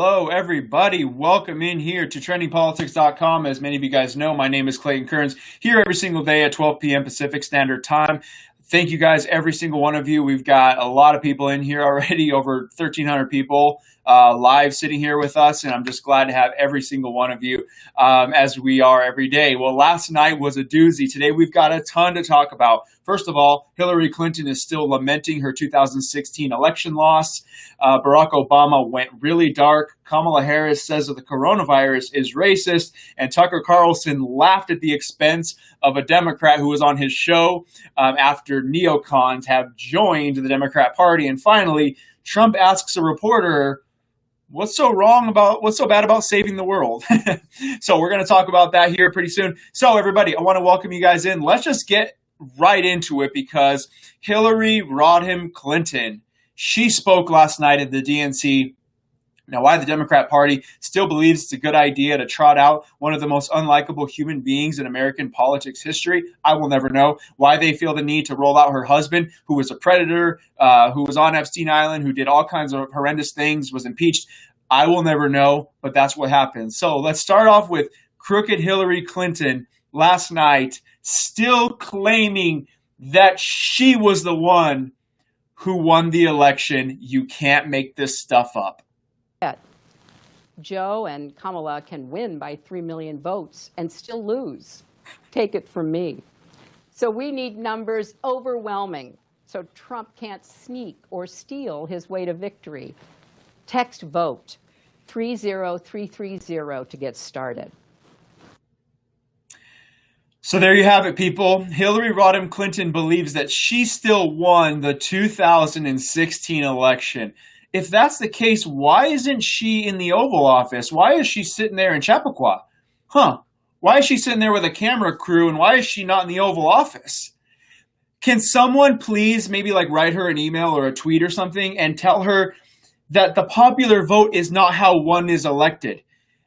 Hello, everybody. Welcome in here to trendingpolitics.com. As many of you guys know, my name is Clayton Kearns, here every single day at 12 p.m. Pacific Standard Time. Thank you guys, every single one of you. We've got a lot of people in here already, over 1,300 people live sitting here with us, and I'm just glad to have every single one of you as we are every day. Well, last night was a doozy. Today we've got a ton to talk about. First of all, Hillary Clinton is still lamenting her 2016 election loss. Barack Obama went really dark. Kamala Harris says that the coronavirus is racist, and Tucker Carlson laughed at the expense of a Democrat who was on his show after neocons have joined the Democrat Party. And finally, Trump asks a reporter, what's so bad about saving the world? So we're going to talk about that here pretty soon. So everybody, I want to welcome you guys in. Let's just get right into it, because Hillary Rodham Clinton, she spoke last night at the DNC. Now, why the Democrat Party still believes it's a good idea to trot out one of the most unlikable human beings in American politics history, I will never know. Why they feel the need to roll out her husband, who was a predator, who was on Epstein Island, who did all kinds of horrendous things, was impeached, I will never know, but that's what happened. So let's start off with crooked Hillary Clinton last night, still claiming that she was the one who won the election. You can't make this stuff up. Joe and Kamala can win by 3 million votes and still lose. Take it from me. So we need numbers overwhelming so Trump can't sneak or steal his way to victory. Text vote 30330 to get started. So there you have it, people. Hillary Rodham Clinton believes that she still won the 2016 election. If that's the case, why isn't she in the Oval Office? Why is she sitting there in Chappaqua? Why is she sitting there with a camera crew, and why is she not in the Oval Office? Can someone please maybe write her an email or a tweet or something and tell her that the popular vote is not how one is elected?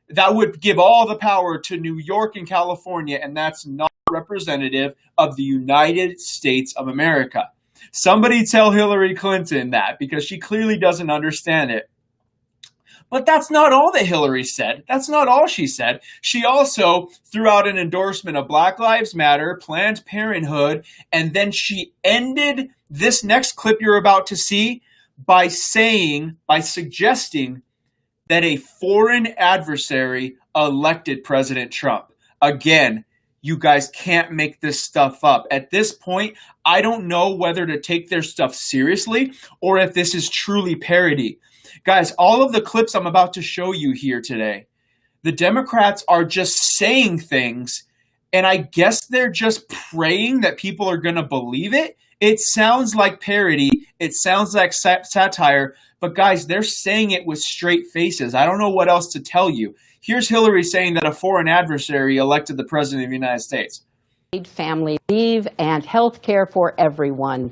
That would give all the power to New York and California, and that's not representative of the United States of America. Somebody tell Hillary Clinton that, because she clearly doesn't understand it. But that's not all that Hillary said. That's not all she said. She also threw out an endorsement of Black Lives Matter, Planned Parenthood, and then she ended this next clip you're about to see by suggesting that a foreign adversary elected President Trump. Again, you guys can't make this stuff up. At this point, I don't know whether to take their stuff seriously or if this is truly parody. Guys, all of the clips I'm about to show you here today, the Democrats are just saying things, and I guess they're just praying that people are going to believe it. It sounds like parody. It sounds like satire. But guys, they're saying it with straight faces. I don't know what else to tell you. Here's Hillary saying that a foreign adversary elected the president of the United States. Family leave and health care for everyone,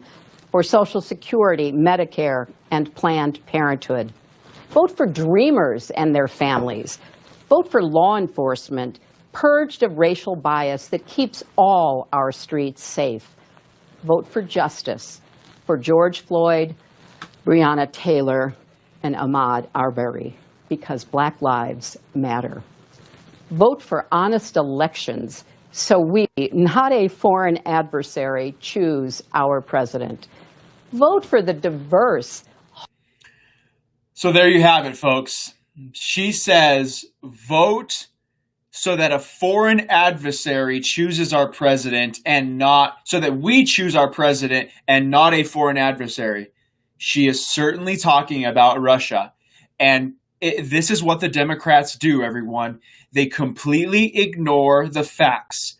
for Social Security, Medicare, and Planned Parenthood. Vote for dreamers and their families. Vote for law enforcement purged of racial bias that keeps all our streets safe. Vote for justice for George Floyd, Breonna Taylor, and Ahmaud Arbery, because Black lives matter. Vote for honest elections so we, not a foreign adversary, choose our president. Vote for the diverse. So there you have it, folks. She says, vote so that a foreign adversary chooses our president, and not so that we choose our president and not a foreign adversary. She is certainly talking about Russia. And this is what the Democrats do, everyone. They completely ignore the facts.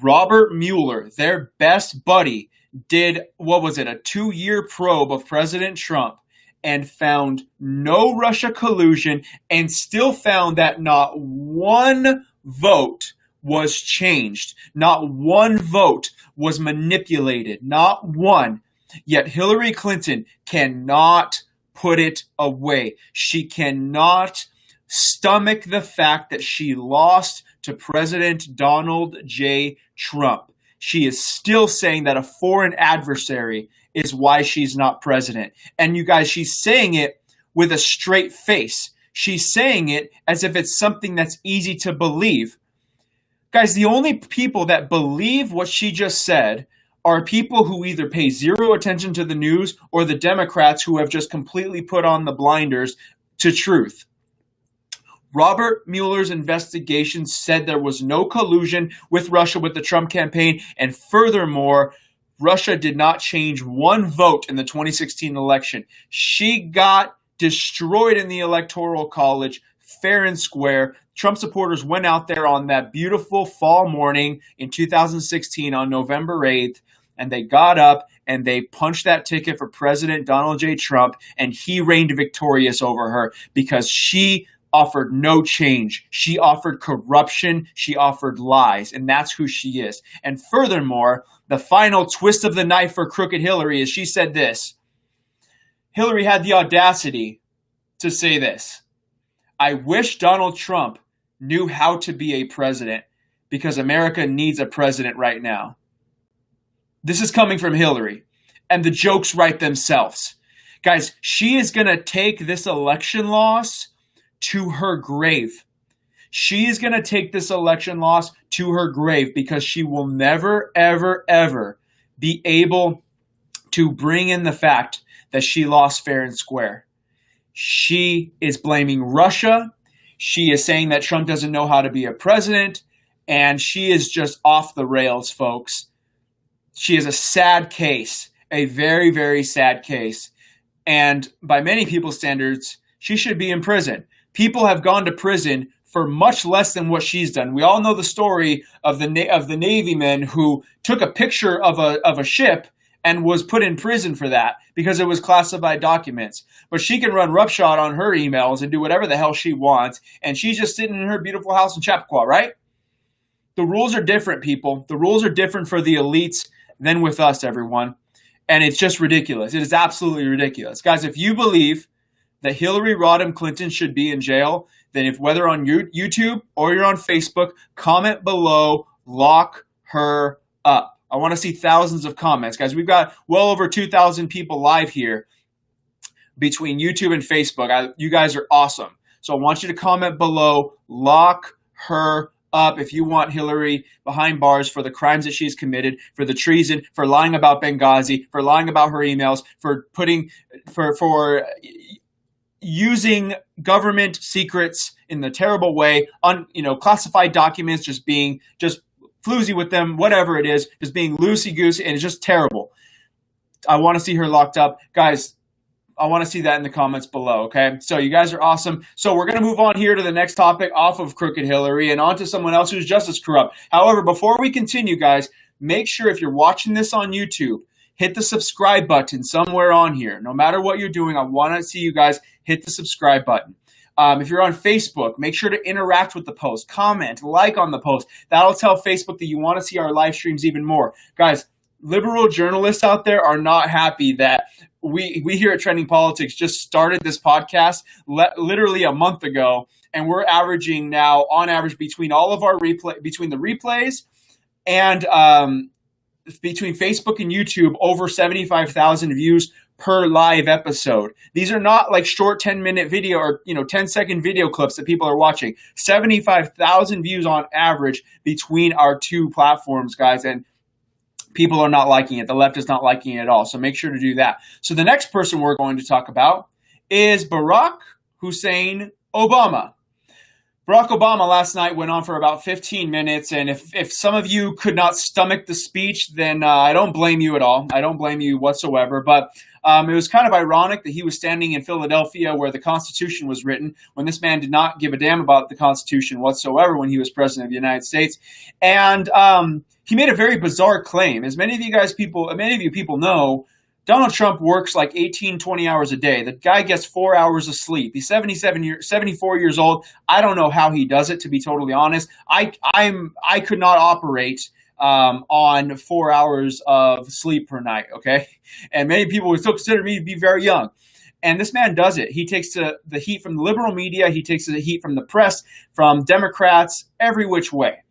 Robert Mueller, their best buddy, did, a 2-year probe of President Trump and found no Russia collusion, and still found that not one vote was changed. Not one vote was manipulated. Not one. Yet Hillary Clinton cannot put it away. She cannot stomach the fact that she lost to President Donald J. Trump. She is still saying that a foreign adversary is why she's not president. And you guys, she's saying it with a straight face. She's saying it as if it's something that's easy to believe. Guys, the only people that believe what she just said are people who either pay zero attention to the news or the Democrats who have just completely put on the blinders to truth. Robert Mueller's investigation said there was no collusion with Russia with the Trump campaign, and furthermore, Russia did not change one vote in the 2016 election. She got destroyed in the Electoral College, fair and square. Trump supporters went out there on that beautiful fall morning in 2016 on November 8th, and they got up and they punched that ticket for President Donald J. Trump, and he reigned victorious over her because she offered no change. She offered corruption. She offered lies, and that's who she is. And furthermore, the final twist of the knife for crooked Hillary is she said this. Hillary had the audacity to say this. I wish Donald Trump knew how to be a president because America needs a president right now. This is coming from Hillary, and the jokes write themselves. Guys, she is going to take this election loss to her grave. She is going to take this election loss to her grave because she will never, ever, ever be able to bring in the fact that she lost fair and square. She is blaming Russia. She is saying that Trump doesn't know how to be a president, and she is just off the rails, folks. She is a sad case, a very, very sad case. And by many people's standards, she should be in prison. People have gone to prison for much less than what she's done. We all know the story of the Navyman who took a picture of a ship and was put in prison for that because it was classified documents. But she can run roughshod on her emails and do whatever the hell she wants, and she's just sitting in her beautiful house in Chappaqua, right? The rules are different, people. The rules are different for the elites than with us, everyone. And it's just ridiculous. It is absolutely ridiculous. Guys, if you believe that Hillary Rodham Clinton should be in jail, then if whether on YouTube or you're on Facebook, comment below, lock her up. I want to see thousands of comments. Guys, we've got well over 2,000 people live here between YouTube and Facebook. You guys are awesome. So I want you to comment below, lock her up if you want Hillary behind bars for the crimes that she's committed, for the treason, for lying about Benghazi, for lying about her emails, for using government secrets in the terrible way, classified documents, just floozy with them, whatever it is, just being loosey-goosey, and it's just terrible. I want to see her locked up. Guys, I want to see that in the comments below, okay? So you guys are awesome. So we're going to move on here to the next topic off of Crooked Hillary and on to someone else who's just as corrupt. However, before we continue, guys, make sure if you're watching this on YouTube, hit the subscribe button somewhere on here. No matter what you're doing, I want to see you guys hit the subscribe button. If you're on Facebook, make sure to interact with the post, comment, like on the post. That'll tell Facebook that you want to see our live streams even more. Guys, liberal journalists out there are not happy that we here at Trending Politics just started this podcast literally a month ago, and we're averaging now, on average, between all of our between the replays and between Facebook and YouTube, over 75,000 views per live episode. These are not like short 10-minute video or 10-second video clips that people are watching. 75,000 views on average between our two platforms, guys, and people are not liking it. The left is not liking it at all. So make sure to do that. So the next person we're going to talk about is Barack Hussein Obama. Barack Obama last night went on for about 15 minutes, and if some of you could not stomach the speech, then I don't blame you at all. I don't blame you whatsoever, but it was kind of ironic that he was standing in Philadelphia where the Constitution was written when this man did not give a damn about the Constitution whatsoever when he was president of the United States. And he made a very bizarre claim. As many of you people know, Donald Trump works like 18, 20 hours a day. The guy gets 4 hours of sleep. He's 74 years old. I don't know how he does it, to be totally honest. I could not operate on 4 hours of sleep per night, okay? And many people would still consider me to be very young. And this man does it. He takes the heat from the liberal media. He takes the heat from the press, from Democrats, every which way.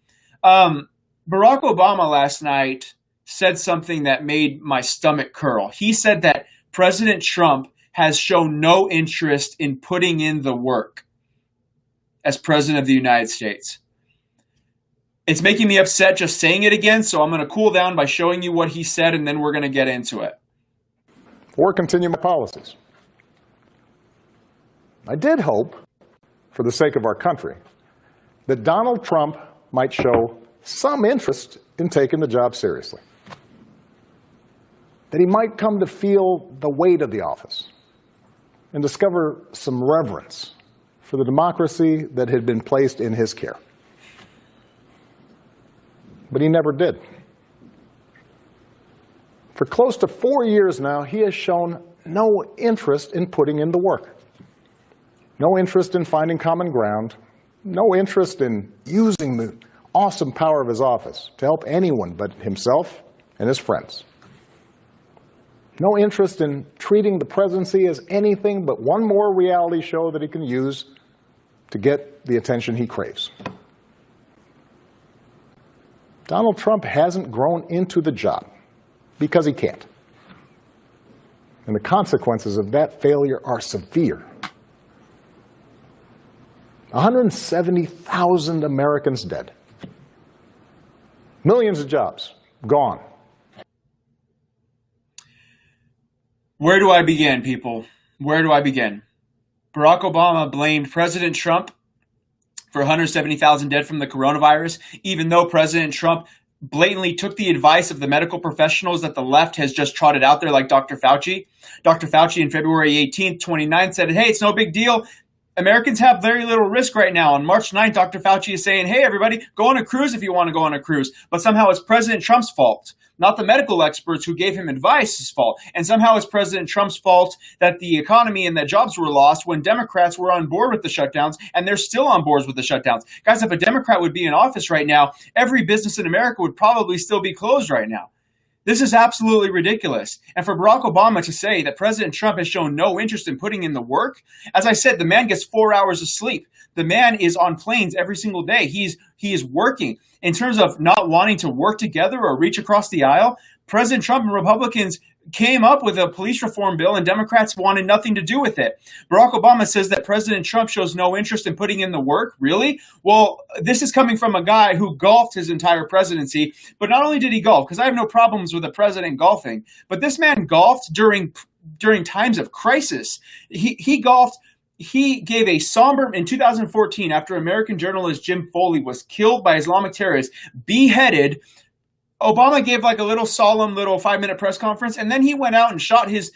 Barack Obama last night said something that made my stomach curl. He said that President Trump has shown no interest in putting in the work. as president of the United States. It's making me upset just saying it again, so I'm going to cool down by showing you what he said, and then we're going to get into it. Or continue my policies. I did hope, for the sake of our country, that Donald Trump might show some interest in taking the job seriously. That he might come to feel the weight of the office and discover some reverence for the democracy that had been placed in his care. But he never did. For close to 4 years now, he has shown no interest in putting in the work. No interest in finding common ground. No interest in using the awesome power of his office to help anyone but himself and his friends. No interest in treating the presidency as anything but one more reality show that he can use to get the attention he craves. Donald Trump hasn't grown into the job because he can't. And the consequences of that failure are severe. 170,000 Americans dead. Millions of jobs gone. Where do I begin, people? Where do I begin? Barack Obama blamed President Trump for 170,000 dead from the coronavirus, even though President Trump blatantly took the advice of the medical professionals that the left has just trotted out there, like Dr. Fauci. Dr. Fauci in February 18th, 29 said, hey, it's no big deal. Americans have very little risk right now. On March 9th, Dr. Fauci is saying, hey, everybody, go on a cruise if you want to go on a cruise. But somehow it's President Trump's fault, not the medical experts who gave him advice's fault. And somehow it's President Trump's fault that the economy and that jobs were lost when Democrats were on board with the shutdowns, and they're still on board with the shutdowns. Guys, if a Democrat would be in office right now, every business in America would probably still be closed right now. This is absolutely ridiculous. And for Barack Obama to say that President Trump has shown no interest in putting in the work, as I said, the man gets 4 hours of sleep. The man is on planes every single day. He is working. In terms of not wanting to work together or reach across the aisle, President Trump and Republicans came up with a police reform bill and Democrats wanted nothing to do with it. Barack Obama says that President Trump shows no interest in putting in the work. Really? Well, this is coming from a guy who golfed his entire presidency. But not only did he golf, because I have no problems with the president golfing, but this man golfed during times of crisis. He golfed. He gave a somber, in 2014, after American journalist Jim Foley was killed by Islamic terrorists, beheaded, Obama gave like a little solemn little 5-minute press conference, and then he went out and shot his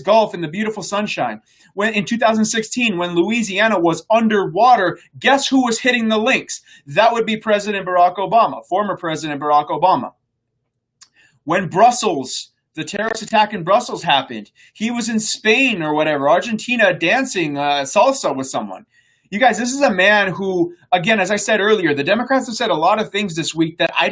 golf in the beautiful sunshine. When in 2016, when Louisiana was underwater, guess who was hitting the links? That would be President Barack Obama, former President Barack Obama. When the terrorist attack in Brussels happened, he was in Spain or whatever, Argentina, dancing salsa with someone. You guys, this is a man who, again, as I said earlier, the Democrats have said a lot of things this week that I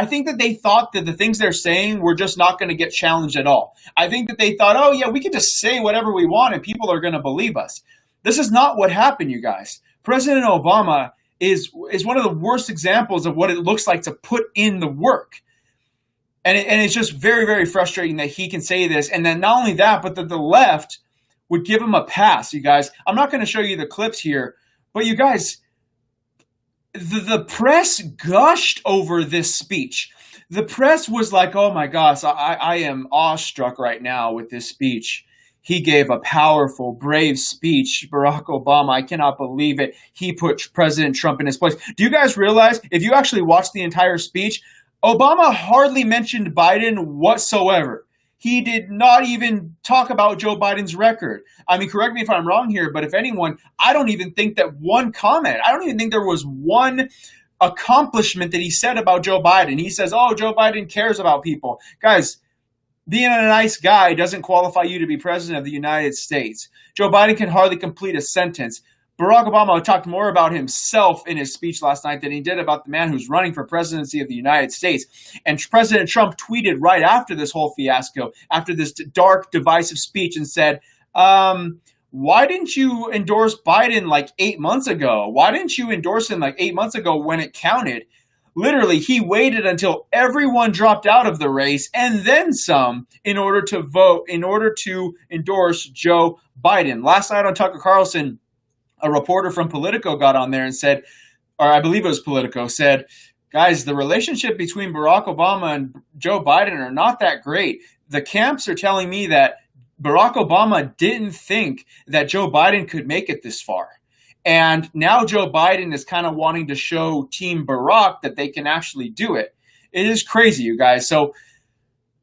think that they thought that the things they're saying were just not going to get challenged at all. I think that they thought, oh yeah, we can just say whatever we want and people are going to believe us. This is not what happened, you guys. President Obama is one of the worst examples of what it looks like to put in the work. And it's just very, very frustrating that he can say this. And then not only that, but that the left would give him a pass, you guys. I'm not going to show you the clips here, but you guys, the press gushed over this speech. The press was like, oh my gosh, I am awestruck right now with this speech. He gave a powerful, brave speech. Barack Obama, I cannot believe it. He put President Trump in his place. Do you guys realize, if you actually watch the entire speech, Obama hardly mentioned Biden whatsoever. He did not even talk about Joe Biden's record. I mean, correct me if I'm wrong here, but if anyone, I don't even think that one comment, I don't even think there was one accomplishment that he said about Joe Biden. He says, oh, Joe Biden cares about people. Guys, being a nice guy doesn't qualify you to be president of the United States. Joe Biden can hardly complete a sentence. Barack Obama talked more about himself in his speech last night than he did about the man who's running for presidency of the United States. And President Trump tweeted right after this whole fiasco, after this dark, divisive speech, and said, why didn't you endorse Biden like 8 months ago? Why didn't you endorse him like 8 months ago when it counted? Literally, he waited until everyone dropped out of the race and then some in order to endorse Joe Biden. Last night on Tucker Carlson, a reporter from Politico got on there and said, or I believe it was Politico, said, guys, the relationship between Barack Obama and Joe Biden are not that great. The camps are telling me that Barack Obama didn't think that Joe Biden could make it this far. And now Joe Biden is kind of wanting to show Team Barack that they can actually do it. It is crazy, you guys. So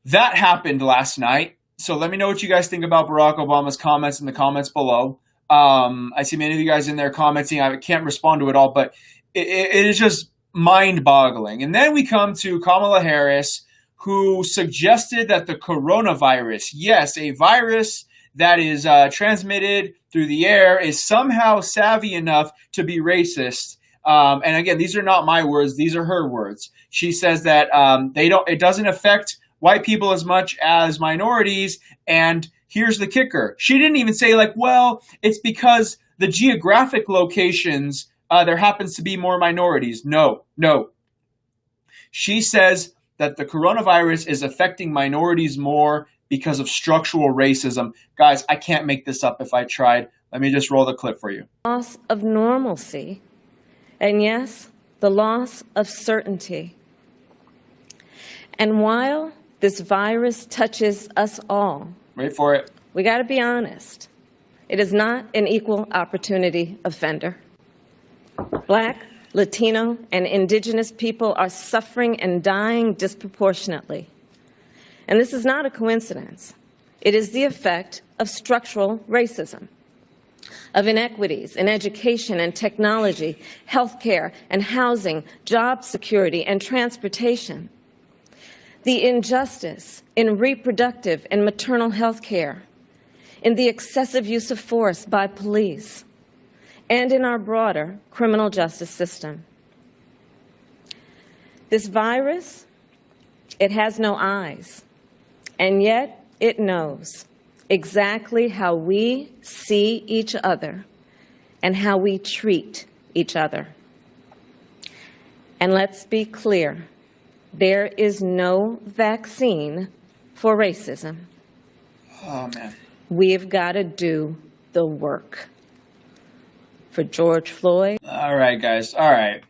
that happened last night. So let me know what you guys think about Barack Obama's comments in the comments below. I see many of you guys in there commenting. I can't respond to it all, but it is just mind-boggling. And then we come to Kamala Harris, who suggested that the coronavirus, yes, a virus that is transmitted through the air, is somehow savvy enough to be racist. And again, these are not my words; these are her words. She says that it doesn't affect white people as much as minorities. And here's the kicker: she didn't even say like, well, it's because the geographic locations there happens to be more minorities. No. She says that the coronavirus is affecting minorities more because of structural racism. Guys, I can't make this up if I tried. Let me just roll the clip for you. Loss of normalcy, and yes, the loss of certainty. And while this virus touches us all, wait for it. We got to be honest. It is not an equal opportunity offender. Black, Latino, and Indigenous people are suffering and dying disproportionately. And this is not a coincidence. It is the effect of structural racism, of inequities in education and technology, healthcare and housing, job security and transportation, the injustice in reproductive and maternal health care, in the excessive use of force by police, and in our broader criminal justice system. This virus, it has no eyes, and yet it knows exactly how we see each other and how we treat each other. And let's be clear, there is no vaccine for racism. Oh, man. We've got to do the work. For George Floyd. All right, guys. All right.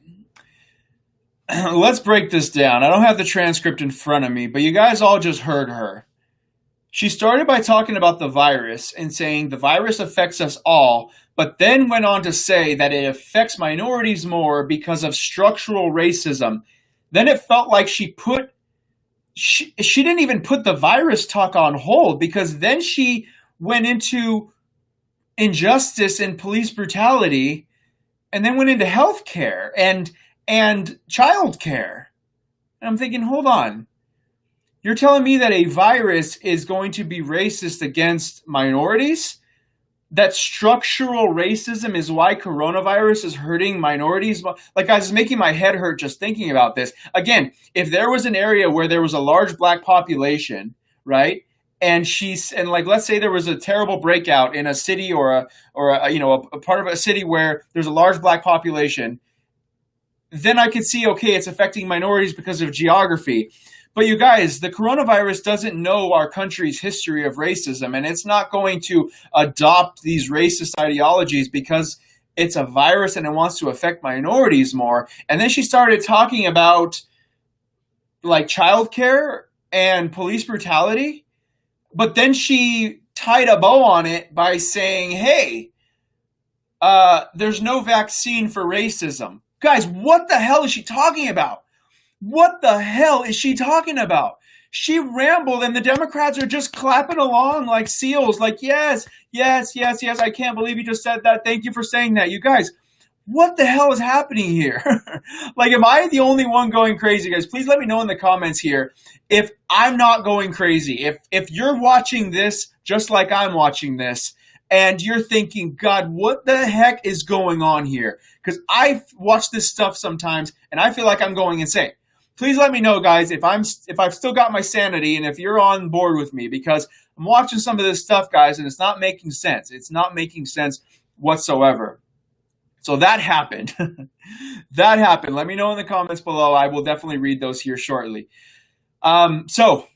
Let's break this down. I don't have the transcript in front of me, but you guys all just heard her. She started by talking about the virus and saying the virus affects us all, but then went on to say that it affects minorities more because of structural racism. Then it felt like she didn't even put the virus talk on hold, because then she went into injustice and police brutality, and then went into healthcare and childcare. And I'm thinking, hold on. You're telling me that a virus is going to be racist against minorities? That structural racism is why coronavirus is hurting minorities? Like, guys, it's making my head hurt just thinking about this. Again, if there was an area where there was a large black population, right? And let's say there was a terrible breakout in a city or a part of a city where there's a large black population, then I could see, okay, it's affecting minorities because of geography. But you guys, the coronavirus doesn't know our country's history of racism, and it's not going to adopt these racist ideologies because it's a virus and it wants to affect minorities more. And then she started talking about like childcare and police brutality. But then she tied a bow on it by saying, hey, there's no vaccine for racism. Guys, what the hell is she talking about? What the hell is she talking about? She rambled and the Democrats are just clapping along like seals, like, yes, I can't believe you just said that. Thank you for saying that. You guys, what the hell is happening here? Like, am I the only one going crazy? Guys, please let me know in the comments here if I'm not going crazy. If you're watching this just like I'm watching this and you're thinking, God, what the heck is going on here? Because I watch this stuff sometimes and I feel like I'm going insane. Please let me know, guys, if I've still got my sanity and if you're on board with me, because I'm watching some of this stuff, guys, and it's not making sense. It's not making sense whatsoever. So that happened. That happened. Let me know in the comments below. I will definitely read those here shortly. So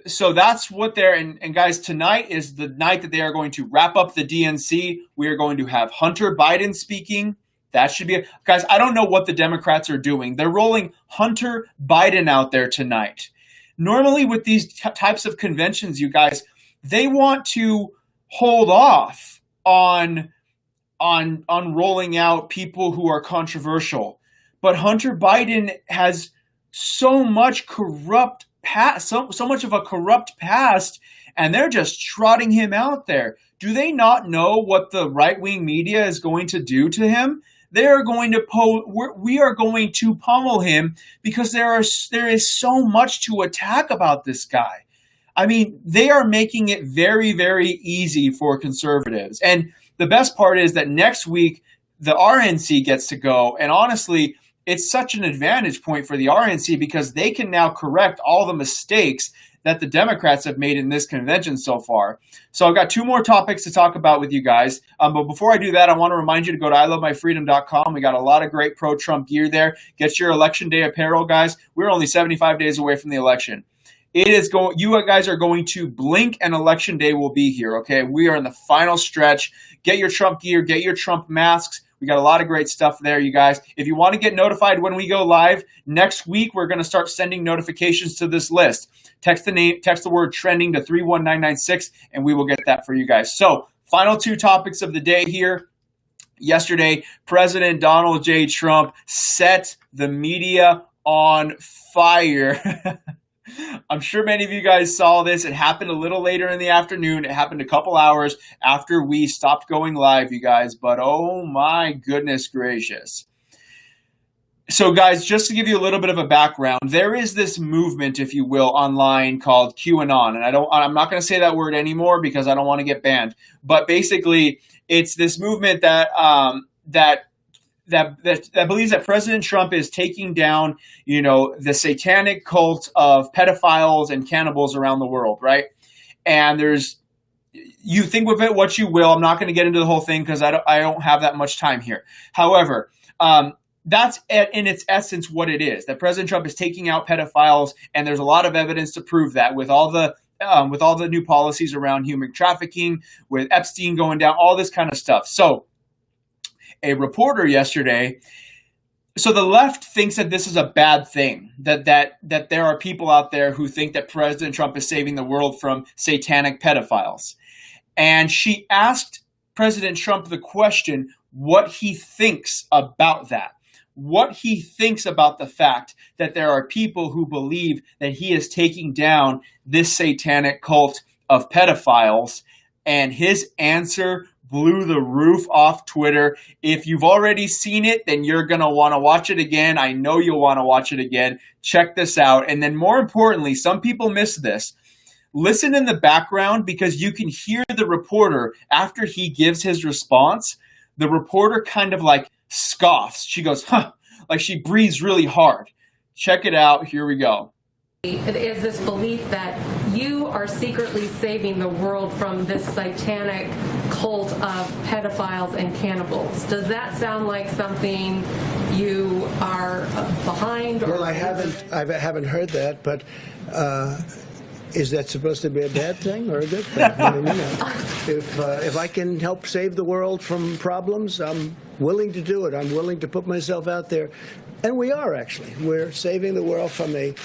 So that's what they're, and guys, tonight is the night that they are going to wrap up the DNC. We are going to have Hunter Biden speaking. That should be, guys, I don't know what the Democrats are doing. They're rolling Hunter Biden out there tonight. Normally with these types of conventions, you guys, they want to hold off on rolling out people who are controversial. But Hunter Biden has so much corrupt past, so much of a corrupt past, and they're just trotting him out there. Do they not know what the right-wing media is going to do to him? They are going to we are going to pummel him because there is so much to attack about this guy. I mean, they are making it very, very easy for conservatives. And the best part is that next week, the RNC gets to go. And honestly, it's such an advantage point for the RNC because they can now correct all the mistakes that the Democrats have made in this convention so far. So I've got two more topics to talk about with you guys. But before I do that, I want to remind you to go to ilovemyfreedom.com. We got a lot of great pro-Trump gear there. Get your election day apparel, guys. We're only 75 days away from the election. You guys are going to blink and election day will be here, okay? We are in the final stretch. Get your Trump gear, get your Trump masks. We got a lot of great stuff there, you guys. If you want to get notified when we go live, next week we're going to start sending notifications to this list. Text the word trending to 31996, and we will get that for you guys. So, final two topics of the day here. Yesterday, President Donald J. Trump set the media on fire. I'm sure many of you guys saw this. It happened a little later in the afternoon. It happened a couple hours after we stopped going live, you guys. But oh my goodness gracious. So guys, just to give you a little bit of a background, there is this movement, if you will, online called QAnon. And I'm not going to say that word anymore because I don't want to get banned. But basically, it's this movement that believes that President Trump is taking down, the satanic cult of pedophiles and cannibals around the world, right? And you think of it what you will. I'm not going to get into the whole thing because I don't have that much time here. However, that's in its essence what it is, that President Trump is taking out pedophiles, and there's a lot of evidence to prove that with all the new policies around human trafficking, with Epstein going down, all this kind of stuff. So a reporter yesterday, so the left thinks that this is a bad thing, that there are people out there who think that President Trump is saving the world from satanic pedophiles. And she asked President Trump the question, what he thinks about that. What he thinks about the fact that there are people who believe that he is taking down this satanic cult of pedophiles. And his answer blew the roof off Twitter. If you've already seen it, then you're going to want to watch it again. I know you'll want to watch it again. Check this out. And then more importantly, some people miss this. Listen in the background because you can hear the reporter after he gives his response. The reporter kind of like scoffs. She goes, huh, like she breathes really hard. Check it out. Here we go. It is this belief that you are secretly saving the world from this satanic cult of pedophiles and cannibals. Does that sound like something you are behind? Well, I haven't heard that, but is that supposed to be a bad thing or a good thing? I mean, if I can help save the world from problems, I'm willing to do it. I'm willing to put myself out there. And we are, actually. We're saving the world from a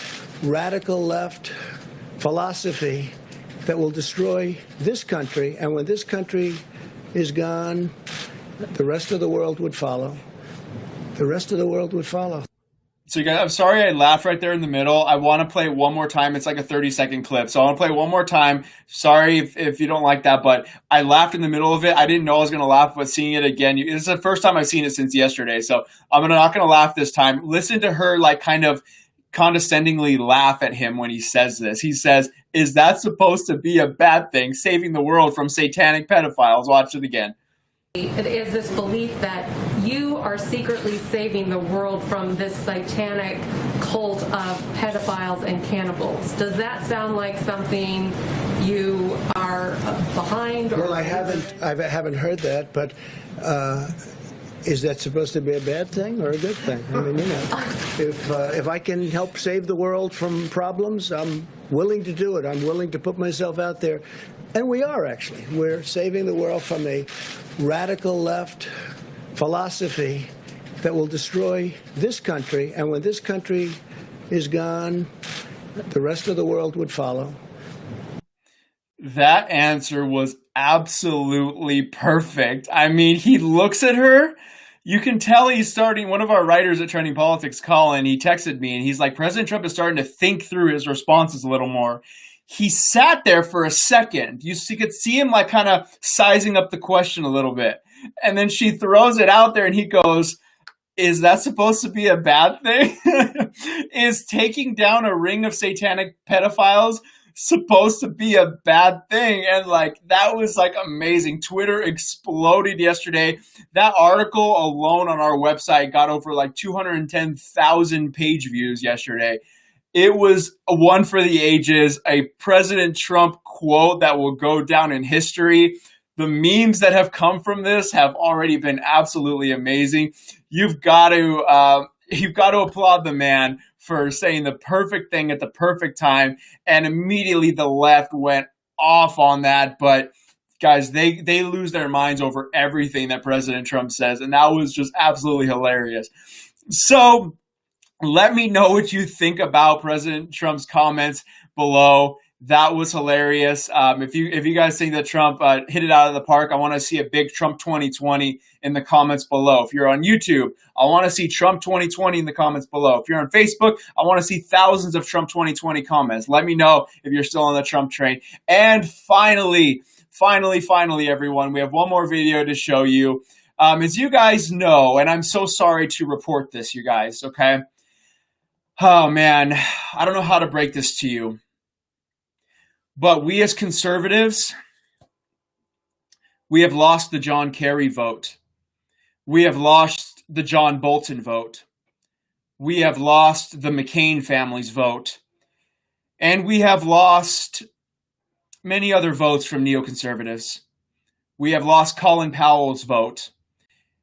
radical left philosophy that will destroy this country. And when this country is gone, the rest of the world would follow. The rest of the world would follow. So you guys, I'm sorry I laughed right there in the middle. I want to play it one more time. It's like a 30-second clip. So I want to play it one more time. Sorry if you don't like that, but I laughed in the middle of it. I didn't know I was going to laugh, but seeing it again, this is the first time I've seen it since yesterday. So I'm not going to laugh this time. Listen to her like kind of condescendingly laugh at him when he says this. He says, is that supposed to be a bad thing, saving the world from satanic pedophiles? Watch it again. It is this belief that you are secretly saving the world from this satanic cult of pedophiles and cannibals. Does that sound like something you are behind? Well, I haven't heard that, but is that supposed to be a bad thing or a good thing? I mean, if I can help save the world from problems, I'm willing to do it. I'm willing to put myself out there. And we are, actually. We're saving the world from a radical left philosophy that will destroy this country. And when this country is gone, the rest of the world would follow. That answer was absolutely perfect. I mean, he looks at her. You can tell he's starting. One of our writers at Trending Politics, Colin, he texted me and he's like, President Trump is starting to think through his responses a little more. He sat there for a second. You could see him like kind of sizing up the question a little bit. And then she throws it out there and he goes, is that supposed to be a bad thing? Is taking down a ring of satanic pedophiles supposed to be a bad thing? And like, that was like amazing. Twitter exploded yesterday. That article alone on our website got over like 210,000 page views yesterday. It was a one for the ages, a President Trump quote that will go down in history. The memes that have come from this have already been absolutely amazing. You've got to applaud the man for saying the perfect thing at the perfect time, and immediately the left went off on that. But guys, they lose their minds over everything that President Trump says, and that was just absolutely hilarious. So let me know what you think about President Trump's comments below. That was hilarious. If you guys think that Trump hit it out of the park, I want to see a big Trump 2020 in the comments below. If you're on YouTube, I want to see Trump 2020 in the comments below. If you're on Facebook, I want to see thousands of Trump 2020 comments. Let me know if you're still on the Trump train. And finally, everyone, we have one more video to show you. As you guys know, and I'm so sorry to report this, you guys, okay? Oh, man, I don't know how to break this to you. But we as conservatives, we have lost the John Kerry vote. We have lost the John Bolton vote. We have lost the McCain family's vote. And we have lost many other votes from neoconservatives. We have lost Colin Powell's vote.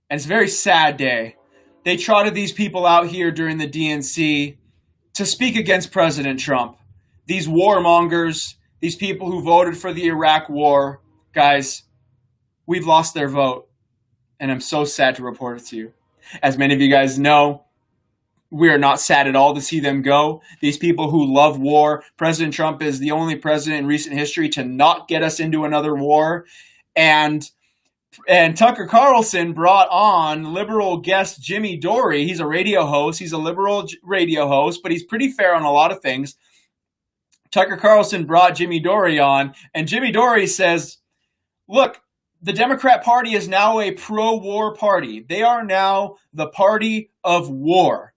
And it's a very sad day. They trotted these people out here during the DNC to speak against President Trump. These warmongers, these people who voted for the Iraq war, guys, we've lost their vote. And I'm so sad to report it to you. As many of you guys know, we are not sad at all to see them go. These people who love war, President Trump is the only president in recent history to not get us into another war. And Tucker Carlson brought on liberal guest Jimmy Dore. He's a radio host. He's a liberal radio host, but he's pretty fair on a lot of things. Tucker Carlson brought Jimmy Dore on, and Jimmy Dore says, look, the Democrat Party is now a pro-war party. They are now the party of war.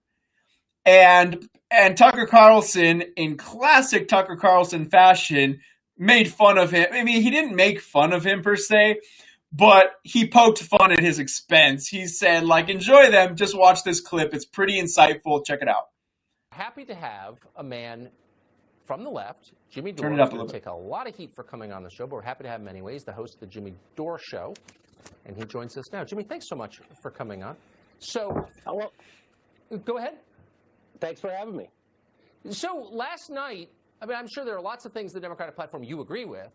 And Tucker Carlson, in classic Tucker Carlson fashion, made fun of him. I mean, he didn't make fun of him per se, but he poked fun at his expense. He said, like, enjoy them. Just watch this clip. It's pretty insightful. Check it out. Happy to have a man from the left, Jimmy Dore. Turn it up a going little to take a lot of heat for coming on the show, but we're happy to have him anyways, the host of the Jimmy Dore Show, and he joins us now. Jimmy, thanks so much for coming on. So, well, go ahead. Thanks for having me. So last night, I mean, I'm sure there are lots of things in the Democratic platform you agree with,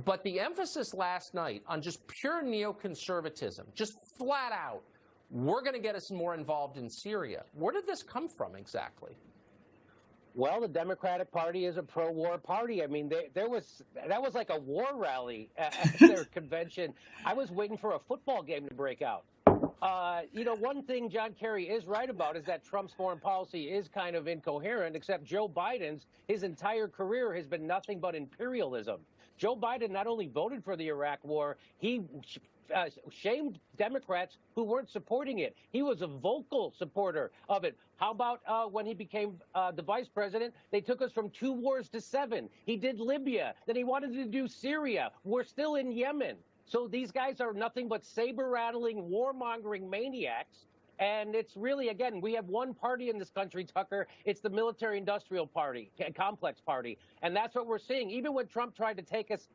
but the emphasis last night on just pure neoconservatism, just flat out, we're going to get us more involved in Syria. Where did this come from exactly? Well, the Democratic Party is a pro-war party. I mean, that was like a war rally at their convention. I was waiting for a football game to break out. You know, one thing John Kerry is right about is that Trump's foreign policy is kind of incoherent, except Joe Biden's, his entire career has been nothing but imperialism. Joe Biden not only voted for the Iraq war, he shamed Democrats who weren't supporting it. He was a vocal supporter of it. How about when he became the vice president? They took us from 2 wars to 7. He did Libya. Then he wanted to do Syria. We're still in Yemen. So these guys are nothing but saber-rattling, warmongering maniacs And it's really, again, we have one party in this country, Tucker. It's the military-industrial party, complex party. And that's what we're seeing. Even when Trump tried to take us,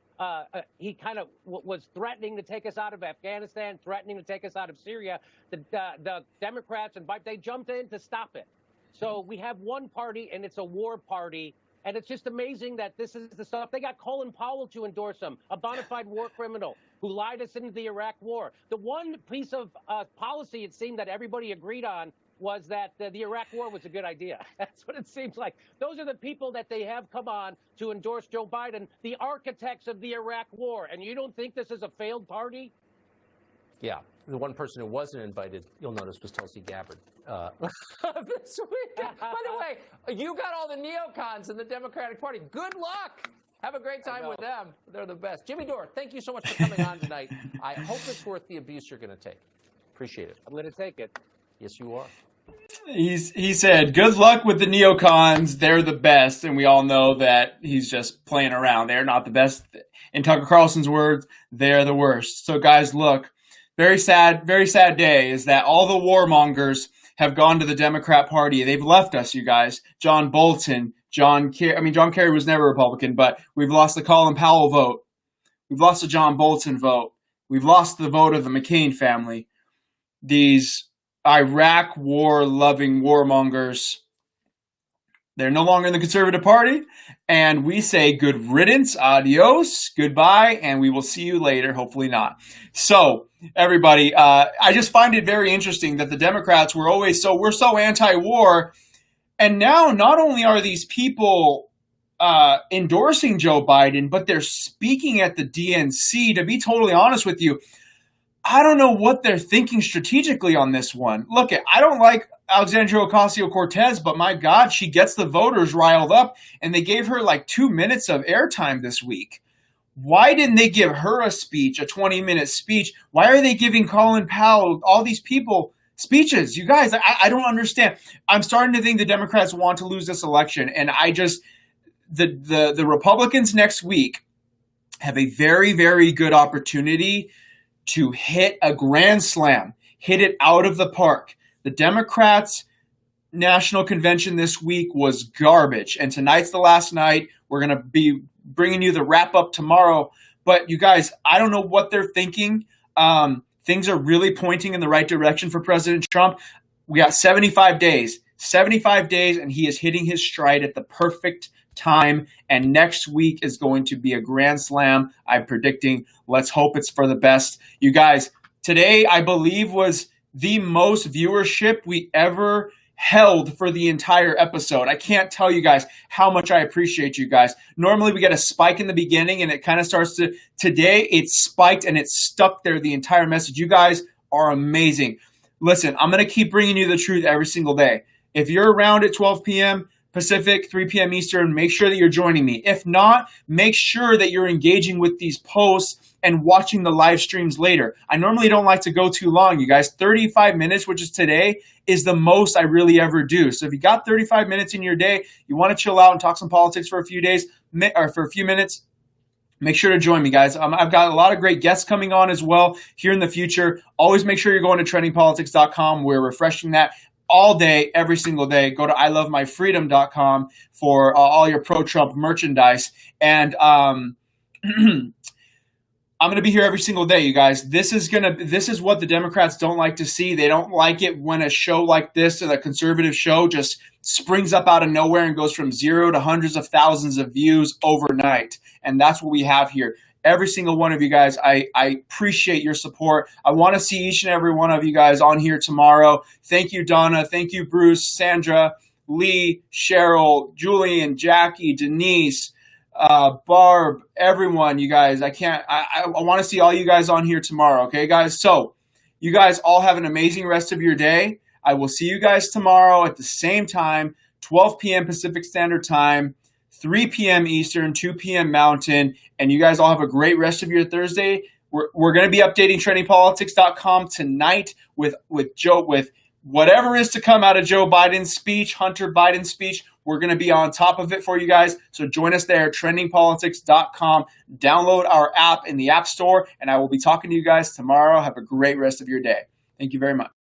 he kind of was threatening to take us out of Afghanistan, threatening to take us out of Syria. The Democrats and Biden, they jumped in to stop it. So we have one party, and it's a war party. And it's just amazing that this is the stuff. They got Colin Powell to endorse him, a bona fide war criminal who lied us into the Iraq war. The one piece of policy it seemed that everybody agreed on was that the Iraq war was a good idea. That's what it seems like. Those are the people that they have come on to endorse Joe Biden, the architects of the Iraq war. And you don't think this is a failed party? Yeah. The one person who wasn't invited, you'll notice, was Tulsi Gabbard this week. By the way, you got all the neocons in the Democratic Party. Good luck. Have a great time with them. They're the best. Jimmy Dore, thank you so much for coming on tonight. I hope it's worth the abuse you're going to take. Appreciate it. I'm going to take it. Yes, you are. He said, good luck with the neocons. They're the best. And we all know that he's just playing around. They're not the best. In Tucker Carlson's words, they're the worst. So, guys, look, very sad day is that all the warmongers have gone to the Democrat Party. They've left us, you guys. John Bolton, John Kerry was never a Republican, but we've lost the Colin Powell vote. We've lost the John Bolton vote. We've lost the vote of the McCain family. These Iraq war-loving warmongers, they're no longer in the Conservative Party, and we say good riddance, adios, goodbye, and we will see you later, hopefully not. So, everybody, I just find it very interesting that the Democrats were always we're so anti-war, and now not only are these people endorsing Joe Biden, but they're speaking at the DNC. To be totally honest with you, I don't know what they're thinking strategically on this one. Look, I don't like Alexandria Ocasio-Cortez, but my God, she gets the voters riled up, and they gave her like 2 minutes of airtime this week. Why didn't they give her a speech, a 20-minute speech? Why are they giving Colin Powell, all these people, speeches? You guys, I don't understand. I'm starting to think the Democrats want to lose this election, and the Republicans next week have a very, very good opportunity to hit a grand slam, hit it out of the park. The Democrats' national convention this week was garbage, and tonight's the last night. We're going to be bringing you the wrap-up tomorrow. But you guys, I don't know what they're thinking. Things are really pointing in the right direction for President Trump. We got 75 days, and he is hitting his stride at the perfect time, and next week is going to be a grand slam. I'm predicting. Let's hope it's for the best. You guys, today I believe was the most viewership we ever held for the entire episode. I can't tell you guys how much I appreciate you guys. Normally we get a spike in the beginning and it kind of starts to, today it's spiked and it's stuck there the entire message. You guys are amazing. Listen, I'm going to keep bringing you the truth every single day. If you're around at 12 p.m. Pacific, 3 p.m. Eastern, make sure that you're joining me. If not, make sure that you're engaging with these posts and watching the live streams later. I normally don't like to go too long, you guys. 35 minutes, which is today, is the most I really ever do. So if you got 35 minutes in your day, you want to chill out and talk some politics for a few days, or for a few minutes, make sure to join me, guys. I've got a lot of great guests coming on as well here in the future. Always make sure you're going to trendingpolitics.com. We're refreshing that all day, every single day. Go to ilovemyfreedom.com for all your pro-Trump merchandise. And I'm going to be here every single day, you guys. This is what the Democrats don't like to see. They don't like it when a show like this, a conservative show, just springs up out of nowhere and goes from 0 to hundreds of thousands of views overnight. And that's what we have here. Every single one of you guys, I appreciate your support. I want to see each and every one of you guys on here tomorrow. Thank you, Donna. Thank you, Bruce, Sandra, Lee, Cheryl, Julian, Jackie, Denise, Barb, everyone, you guys. I want to see all you guys on here tomorrow, okay, guys? So you guys all have an amazing rest of your day. I will see you guys tomorrow at the same time, 12 p.m. Pacific Standard Time, 3 p.m. Eastern, 2 p.m. Mountain, and you guys all have a great rest of your Thursday. We're going to be updating trendingpolitics.com tonight with whatever is to come out of Joe Biden's speech, Hunter Biden's speech. We're going to be on top of it for you guys, so join us there, trendingpolitics.com. Download our app in the App Store, and I will be talking to you guys tomorrow. Have a great rest of your day. Thank you very much.